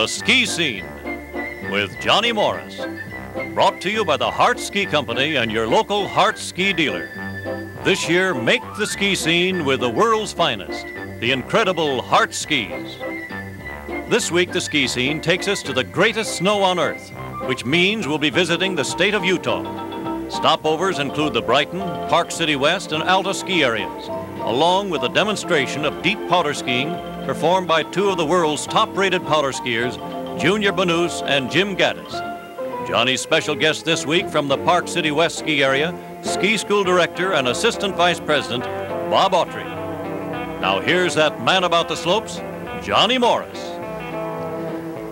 The Ski Scene with Johnny Morris. Brought to you by the Hart Ski Company and your local Hart Ski dealer. This year, make the ski scene with the world's finest, the incredible Hart skis. This week, the ski scene takes us to the greatest snow on Earth, which means we'll be visiting the state of Utah. Stopovers include the Brighton, Park City West, and Alta ski areas, along with a demonstration of deep powder skiing performed by two of the world's top-rated powder skiers, Junior Banus and Jim Gaddis. Johnny's special guest this week from the Park City West ski area, ski school director and assistant vice president, Bob Autry. Now here's that man about the slopes, Johnny Morris.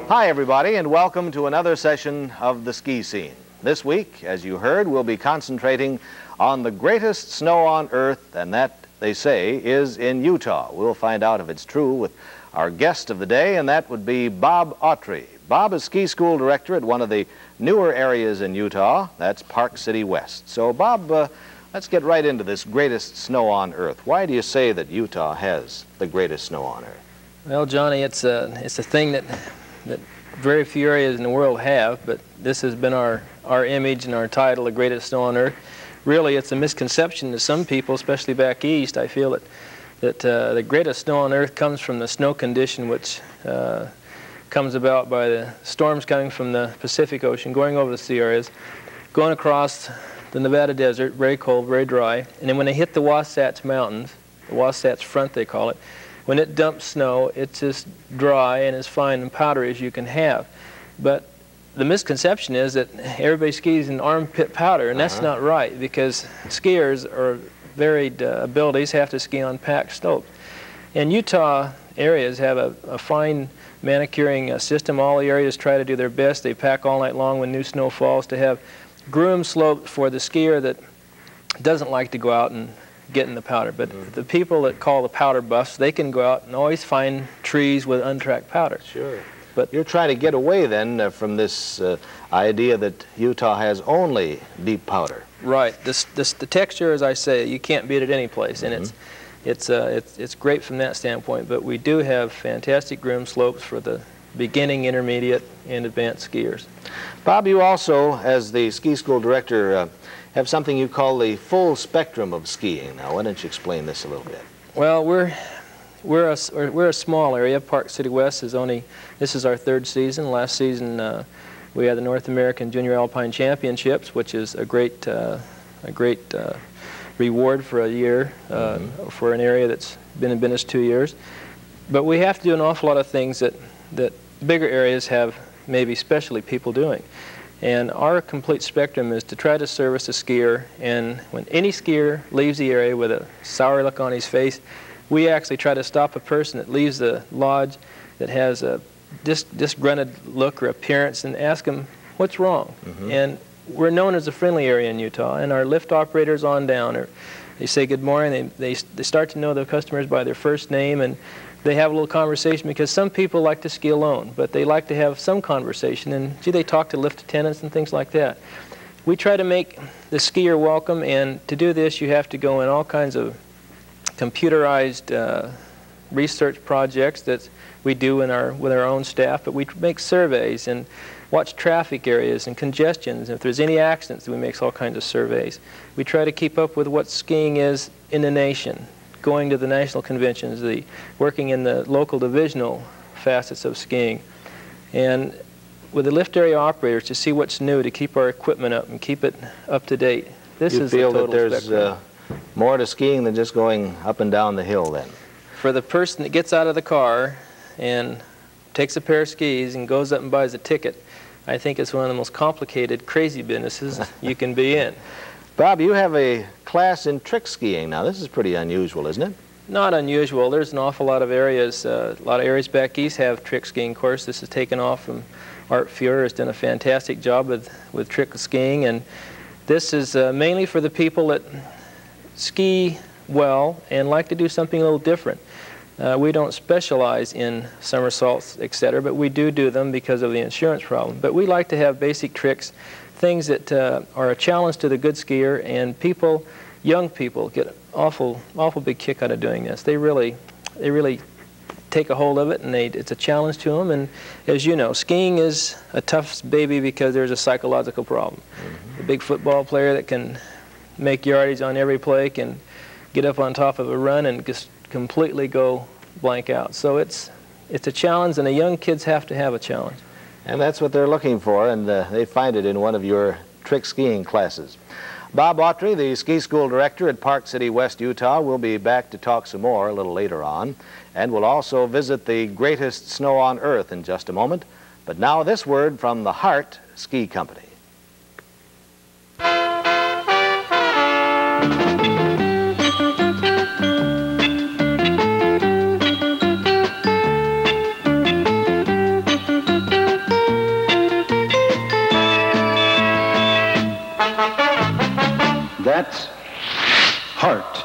Hi everybody, and welcome to another session of the Ski Scene. This week, as you heard, we'll be concentrating on the greatest snow on Earth, and that, they say, is in Utah. We'll find out if it's true with our guest of the day, and that would be Bob Autry. Bob is ski school director at one of the newer areas in Utah. That's Park City West. So, Bob, let's get right into this greatest snow on Earth. Why do you say that Utah has the greatest snow on Earth? Well, Johnny, it's a thing that very few areas in the world have, but this has been our image and our title, the greatest snow on Earth. Really, it's a misconception to some people, especially back east. I feel that the greatest snow on Earth comes from the snow condition, which comes about by the storms coming from the Pacific Ocean, going over the sea areas, going across the Nevada desert, very cold, very dry, and then when they hit the Wasatch Mountains, the Wasatch Front they call it, when it dumps snow, it's as dry and as fine and powdery as you can have. But the misconception is that everybody skis in armpit powder, and that's not right, because skiers or varied abilities have to ski on packed slopes. And Utah areas have a fine manicuring system. All the areas try to do their best. They pack all night long when new snow falls to have groomed slopes for the skier that doesn't like to go out and get in the powder. But the people that call the powder buffs, they can go out and always find trees with untracked powder. Sure. But you're trying to get away then from this idea that Utah has only deep powder. Right. The texture, as I say, you can't beat it any place, and it's great from that standpoint. But we do have fantastic groomed slopes for the beginning, intermediate, and advanced skiers. Bob, you also, as the ski school director, have something you call the full spectrum of skiing. Now, why don't you explain this a little bit? Well, we're a small area. Park City West is this is our third season. Last season we had the North American Junior Alpine Championships, which is a great reward for a year for an area that's been in business 2 years. But we have to do an awful lot of things that bigger areas have maybe specialty people doing. And our complete spectrum is to try to service a skier, and when any skier leaves the area with a sour look on his face, we actually try to stop a person that leaves the lodge that has a disgruntled look or appearance and ask them what's wrong. And we're known as a friendly area in Utah, and our lift operators on down, they say good morning, they start to know their customers by their first name, and they have a little conversation, because some people like to ski alone, but they like to have some conversation, and they talk to lift attendants and things like that. We try to make the skier welcome, and to do this you have to go in all kinds of computerized research projects that we do with our own staff, but we make surveys and watch traffic areas and congestions. If there's any accidents, we make all kinds of surveys. We try to keep up with what skiing is in the nation, going to the national conventions, working in the local divisional facets of skiing, and with the lift area operators to see what's new, to keep our equipment up and keep it up to date. This is the total spectrum. You feel that there's more to skiing than just going up and down the hill then? For the person that gets out of the car and takes a pair of skis and goes up and buys a ticket, I think it's one of the most complicated, crazy businesses you can be in. Bob, you have a class in trick skiing now. This is pretty unusual, isn't it? Not unusual. There's an awful lot of areas. A lot of areas back east have trick skiing course. This is taken off from Art Fuhrer. Has done a fantastic job with trick skiing, and this is mainly for the people that ski well and like to do something a little different. We don't specialize in somersaults, etc., but we do them because of the insurance problem. But we like to have basic tricks, things that are a challenge to the good skier, and young people get an awful big kick out of doing this. They really take a hold of it, and it's a challenge to them. And as you know, skiing is a tough baby because there's a psychological problem. A big football player that can make yardage on every play can get up on top of a run and just completely go blank out. So it's a challenge, and the young kids have to have a challenge. And that's what they're looking for, and they find it in one of your trick skiing classes. Bob Autry, the ski school director at Park City, West Utah, will be back to talk some more a little later on, and we'll also visit the greatest snow on earth in just a moment. But now this word from the Hart Ski Company. That's Hart.